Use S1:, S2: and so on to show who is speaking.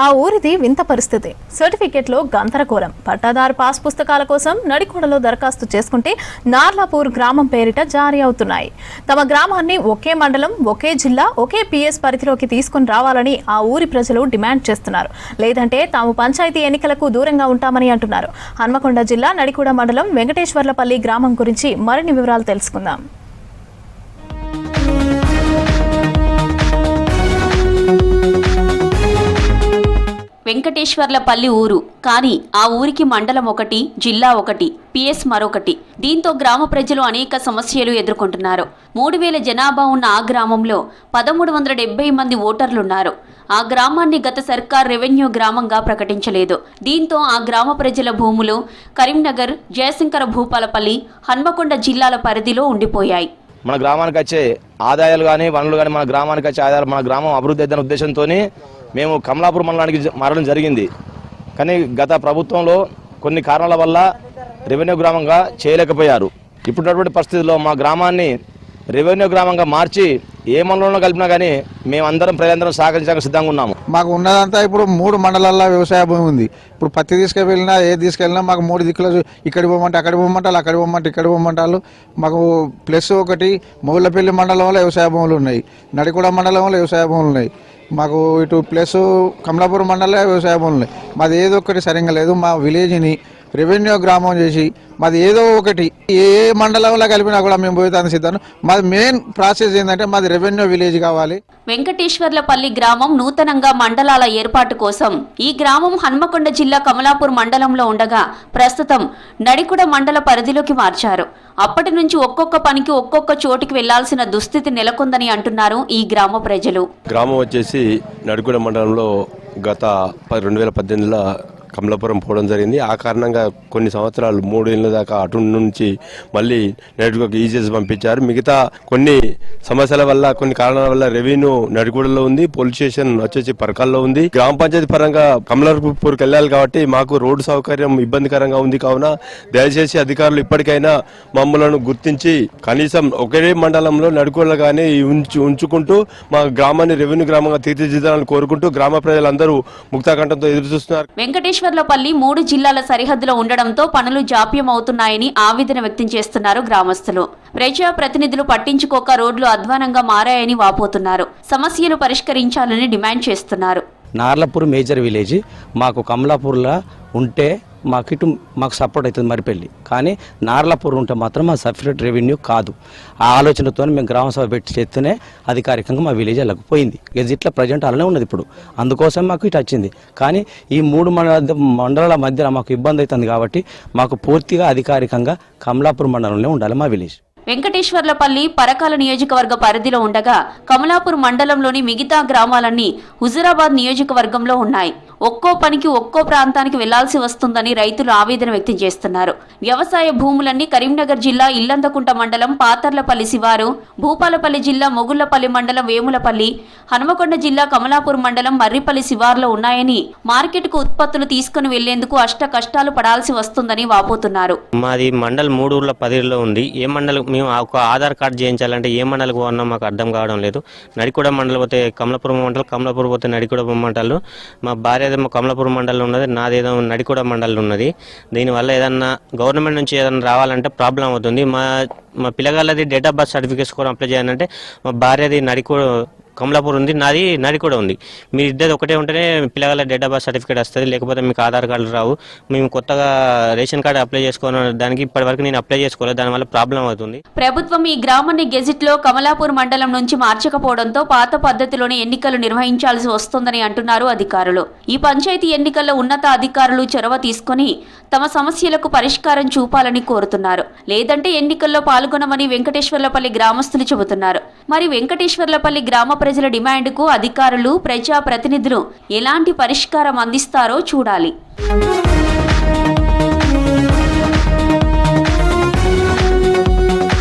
S1: ఆ ఊరిది వింత పరిస్థితి. సర్టిఫికెట్లో గందరగోళం. పట్టాదారు పాస్ పుస్తకాల కోసం నడికొడలో దరఖాస్తు చేసుకుంటే నార్లాపూర్ గ్రామం పేరిట జారీ అవుతున్నాయి. తమ గ్రామాన్ని ఒకే మండలం, ఒకే జిల్లా, ఒకే పిఎస్ పరిధిలోకి తీసుకుని రావాలని ఆ ఊరి ప్రజలు డిమాండ్ చేస్తున్నారు. లేదంటే తాము పంచాయతీ ఎన్నికలకు దూరంగా ఉంటామని అంటున్నారు. హన్మకొండ జిల్లా నడికూడ మండలం వెంకటేశ్వర్లపల్లి గ్రామం గురించి మరిన్ని వివరాలు తెలుసుకుందాం.
S2: వెంకటేశ్వర్లపల్లి ఊరు, కానీ ఆ ఊరికి మండలం ఒకటి, జిల్లా ఒకటి, పిఎస్ మరొకటి. దీంతో గ్రామ ప్రజలు అనేక సమస్యలు ఎదుర్కొంటున్నారు. 3000 జనాభా ఉన్న ఆ గ్రామంలో 1370 మంది ఓటర్లున్నారు. ఆ గ్రామాన్ని గత సర్కార్ రెవెన్యూ గ్రామంగా ప్రకటించలేదు. దీంతో ఆ గ్రామ ప్రజల భూములు కరీంనగర్, జయశంకర భూపాలపల్లి, హన్మకొండ జిల్లాల పరిధిలో ఉండిపోయాయి.
S3: మన గ్రామానికి వచ్చే ఆదాయాలు కానీ వనరులు కానీ మన గ్రామానికి వచ్చే ఆదాయాలు మన గ్రామం అభివృద్ధి అనే ఉద్దేశంతో మేము కమలాపూర్ మండలానికి మారడం జరిగింది. కానీ గత ప్రభుత్వంలో కొన్ని కారణాల వల్ల రెవెన్యూ గ్రామంగా చేయలేకపోయారు. ఇప్పుడున్నటువంటి పరిస్థితుల్లో మా గ్రామాన్ని రెవెన్యూ గ్రామంగా మార్చి ఏ మండలంలో కలిపినా కానీ మేమందరం ప్రజలందరం సహకరించడానికి సిద్ధంగా ఉన్నాము.
S4: మాకు ఉన్నదంతా ఇప్పుడు 3 మండలాల్లో వ్యవసాయ భూమి ఉంది. ఇప్పుడు పత్తి తీసుకెళ్ళినా ఏది తీసుకెళ్ళినా మాకు 3 దిక్కులు ఇక్కడికి పోమంటే అక్కడికి పోమంటారు, అక్కడికి పోమంటే ఇక్కడికి పోమంటారు. మాకు ప్లస్ ఒకటి మొగుళ్ళపల్లి మండలంలో వ్యవసాయ భూములు ఉన్నాయి, నడికూడ మండలంలో వ్యవసాయ భూములు ఉన్నాయి. మాకు ఇటు ప్లస్ కమలాపూర్ మండలంలో వ్యవసాయ భూములు ఉన్నాయి. మాది ఏదో ఒకటి సరిగ్గా లేదు. మా విలేజ్ని రెవెన్యూ గ్రామం చేసి మాది ఏదో ఒకటి ఏ మండలంలో కలిపినా కూడా మేము పోయేదానికి సిద్ధం. మాది మెయిన్ ప్రాసెస్ ఏంటంటే మాది రెవెన్యూ విలేజ్ కావాలి.
S2: వెంకటేశ్వర్లపల్లి గ్రామం నూతనంగా మండలాల ఏర్పాటు కోసం ఈ గ్రామం హన్మకొండ జిల్లా కమలాపూర్ మండలంలో ఉండగా ప్రస్తుతం నడికూడ మండల పరిధిలోకి మార్చారు. అప్పటి నుంచి ఒక్కొక్క పనికి ఒక్కొక్క చోటికి వెళ్లాల్సిన దుస్థితి నెలకొందని అంటున్నారు ఈ గ్రామ ప్రజలు.
S5: గ్రామం వచ్చేసి నడికూడ మండలంలో గత 2018లో కమలాపురం పోవడం జరిగింది. ఆ కారణంగా కొన్ని సంవత్సరాలు 3 ఏళ్ళ దాకా అటు నుంచి మళ్ళీ నడికూడకు ఈజీఎస్ పంపించారు. మిగతా కొన్ని సమస్యల వల్ల, కొన్ని కారణాల వల్ల రెవెన్యూ నడికూడలో ఉంది, పోలీస్ స్టేషన్ వచ్చేసి పరకాల్లో ఉంది. గ్రామ పంచాయతీ పరంగా కమలాపూర్కి వెళ్ళాలి కాబట్టి మాకు రోడ్డు సౌకర్యం ఇబ్బందికరంగా ఉంది. కావున దయచేసి అధికారులు ఇప్పటికైనా మమ్మలను గుర్తించి కనీసం ఒకే మండలంలో నడికూడలు కానీ ఉంచుకుంటూ మా గ్రామాన్ని రెవెన్యూ గ్రామంగా తీర్చిదిద్దాలని కోరుకుంటూ గ్రామ ప్రజలందరూ ముక్తాకంఠంతో ఎదురు చూస్తున్నారు.
S2: వెంకటేశ్వర్లపల్లి 3 జిల్లాల సరిహద్దులో ఉండడంతో పనులు జాప్యం అవుతున్నాయని ఆవేదన వ్యక్తం చేస్తున్నారు గ్రామస్తులు. ప్రజా ప్రతినిధులు పట్టించుకోక రోడ్లు అధ్వానంగా మారాయని వాపోతున్నారు. సమస్యలు పరిష్కరించాలని డిమాండ్ చేస్తున్నారు.
S6: నార్లాపూర్ మేజర్ విలేజ్ మాకు కమలాపూర్లో ఉంటే మాకు సపోర్ట్ అవుతుంది మరిపెళ్ళి, కానీ నార్లాపూర్ ఉంటే మాత్రం మా సపరేట్ రెవెన్యూ కాదు. ఆ ఆలోచనతో మేము గ్రామ సభ పెట్టి చేస్తేనే అధికారికంగా మా విలేజ్ వెళ్ళక పోయింది. గెజిట్లో ప్రజెంట్ అలానే ఉన్నది ఇప్పుడు. అందుకోసం మాకు ఇటు వచ్చింది. కానీ ఈ 3 మండలాల మధ్యలో మాకు ఇబ్బంది అవుతుంది కాబట్టి మాకు పూర్తిగా అధికారికంగా కమలాపూర్ మండలంలో ఉండాలి మా విలేజ్.
S2: వెంకటేశ్వర్లపల్లి పరకాల నియోజకవర్గ పరిధిలో ఉండగా కమలాపూర్ మండలంలోని మిగతా గ్రామాలన్నీ హుజూరాబాద్ నియోజకవర్గంలో ఉన్నాయి. ఒక్కో పనికి ఒక్కో ప్రాంతానికి వెళ్లాల్సి వస్తుందని రైతులు ఆవేదన వ్యక్తం చేస్తున్నారు. వ్యవసాయ భూములన్నీ కరీంనగర్ జిల్లా ఇల్లందకుంట మండలం పాతర్లపల్లి శివారు, భూపాలపల్లి జిల్లా మొగుళ్లపల్లి మండలం వేములపల్లి, హనుమకొండ జిల్లా కమలాపూర్ మండలం మర్రిపల్లి శివార్లో ఉన్నాయని మార్కెట్కు ఉత్పత్తులు తీసుకుని వెళ్లేందుకు అష్ట కష్టాలు పడాల్సి వస్తుందని వాపోతున్నారు.
S7: మాది మండలం 3 ఊర్ల 10లో ఉంది. ఏ మండలం మేము ఒక ఆధార్ కార్డు చేయించాలంటే ఏ మండలకు పోవాలన్నా మాకు అర్థం కావడం లేదు. నడికూడ మండలం పోతే కమలాపురం మండలం, కమలాపూర్ పోతే నడికూడ మండలం. మా భార్య కమలాపూర్ మండలం ఉన్నది, నాదేదో నడికూడ మండలం ఉన్నది. దీనివల్ల ఏదన్నా గవర్నమెంట్ నుంచి ఏదైనా రావాలంటే ప్రాబ్లం అవుతుంది. మా పిల్లగాళ్ళది డేట్ ఆఫ్ బర్త్ సర్టిఫికేట్స్ కూడా అప్లై చేయాలంటే మా భార్యది నడికూడ కమలాపూర్ ఉంది, నాది నడికూడ ఉంది. మీ ఇద్దరు ఒకటే ఉంటేనే పిల్లగాళ్ళ డేట్ ఆఫ్ బర్త్ సర్టిఫికేట్ వస్తుంది, లేకపోతే మీకు ఆధార్ కార్డులు రావు. మేము కొత్తగా రేషన్ కార్డు అప్లై చేసుకోవాలి, దానికి ఇప్పటి వరకు నేను అప్లై చేసుకోలేదు, దానివల్ల ప్రాబ్లం అవుతుంది.
S2: ప్రభుత్వం ఈ గ్రామాన్ని గెజిట్ లో కమలాపూర్ మండలం నుంచి మార్చకపోవడంతో పాత పద్ధతిలోనే ఎన్నికలు నిర్వహించాల్సి వస్తుందని అంటున్నారు అధికారులు. ఈ పంచాయతీ ఎన్నికల్లో ఉన్నత అధికారులు చొరవ తీసుకుని తమ సమస్యలకు పరిష్కారం చూపాలని కోరుతున్నారు. లేదంటే ఎన్నికల్లో పాల్గొనమని వెంకటేశ్వర్లపల్లి గ్రామస్తులు చెబుతున్నారు. మరి వెంకటేశ్వర్లపల్లి గ్రామ ప్రజల డిమాండ్కు అధికారులు, ప్రజా ప్రతినిధులు ఎలాంటి పరిష్కారం అందిస్తారో చూడాలి.